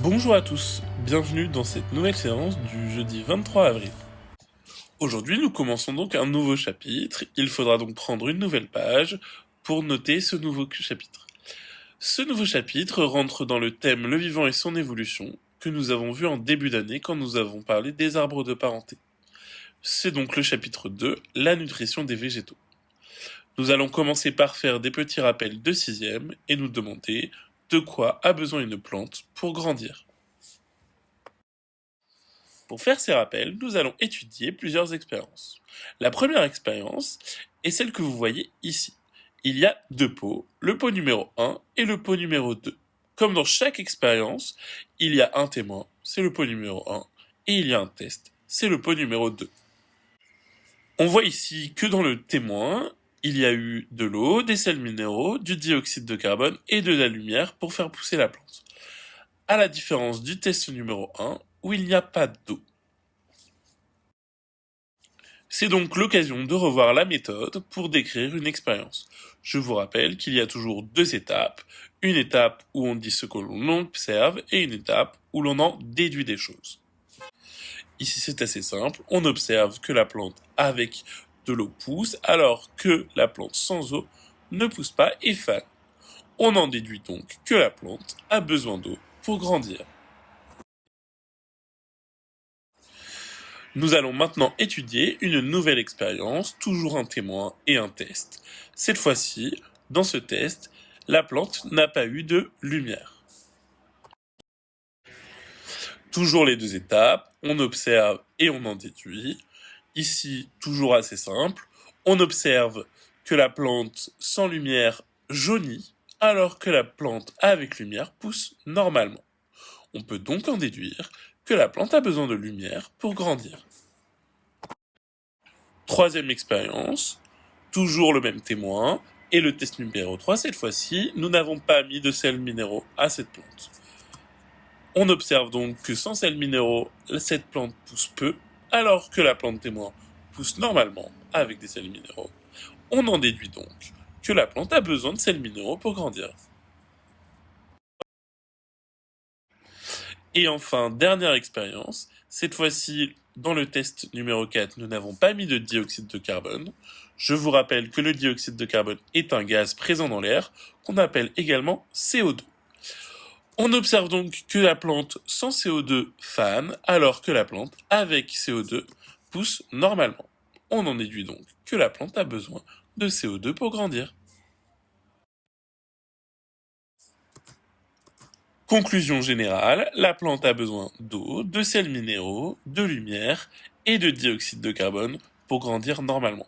Bonjour à tous, bienvenue dans cette nouvelle séance du jeudi 23 avril. Aujourd'hui, nous commençons donc un nouveau chapitre. Il faudra donc prendre une nouvelle page pour noter ce nouveau chapitre. Ce nouveau chapitre rentre dans le thème Le vivant et son évolution que nous avons vu en début d'année quand nous avons parlé des arbres de parenté. C'est donc le chapitre 2, la nutrition des végétaux. Nous allons commencer par faire des petits rappels de 6e et nous demander de quoi a besoin une plante pour grandir. Pour faire ces rappels, nous allons étudier plusieurs expériences. La première expérience est celle que vous voyez ici. Il y a deux pots, le pot numéro 1 et le pot numéro 2. Comme dans chaque expérience, il y a un témoin, c'est le pot numéro 1, et il y a un test, c'est le pot numéro 2. On voit ici que dans le témoin, il y a eu de l'eau, des sels minéraux, du dioxyde de carbone et de la lumière pour faire pousser la plante. À la différence du test numéro 1, où il n'y a pas d'eau. C'est donc l'occasion de revoir la méthode pour décrire une expérience. Je vous rappelle qu'il y a toujours deux étapes. Une étape où on dit ce que l'on observe et une étape où l'on en déduit des choses. Ici c'est assez simple, on observe que la plante avec de l'eau pousse alors que la plante sans eau ne pousse pas et fane. On en déduit donc que la plante a besoin d'eau pour grandir. Nous allons maintenant étudier une nouvelle expérience, toujours un témoin et un test. Cette fois-ci, dans ce test, la plante n'a pas eu de lumière. Toujours les deux étapes, on observe et on en déduit. Ici, toujours assez simple, on observe que la plante sans lumière jaunit, alors que la plante avec lumière pousse normalement. On peut donc en déduire que la plante a besoin de lumière pour grandir. Troisième expérience, toujours le même témoin, et le test numéro 3, cette fois-ci, nous n'avons pas mis de sels minéraux à cette plante. On observe donc que sans sels minéraux, cette plante pousse peu, alors que la plante témoin pousse normalement avec des sels minéraux. On en déduit donc que la plante a besoin de sels minéraux pour grandir. Et enfin, dernière expérience, cette fois-ci, dans le test numéro 4, nous n'avons pas mis de dioxyde de carbone. Je vous rappelle que le dioxyde de carbone est un gaz présent dans l'air, qu'on appelle également CO2. On observe donc que la plante sans CO2 fane, alors que la plante avec CO2 pousse normalement. On en déduit donc que la plante a besoin de CO2 pour grandir. Conclusion générale, la plante a besoin d'eau, de sels minéraux, de lumière et de dioxyde de carbone pour grandir normalement.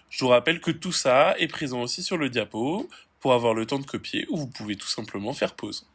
Je vous rappelle que tout ça est présent aussi sur le diapo pour avoir le temps de copier ou vous pouvez tout simplement faire pause.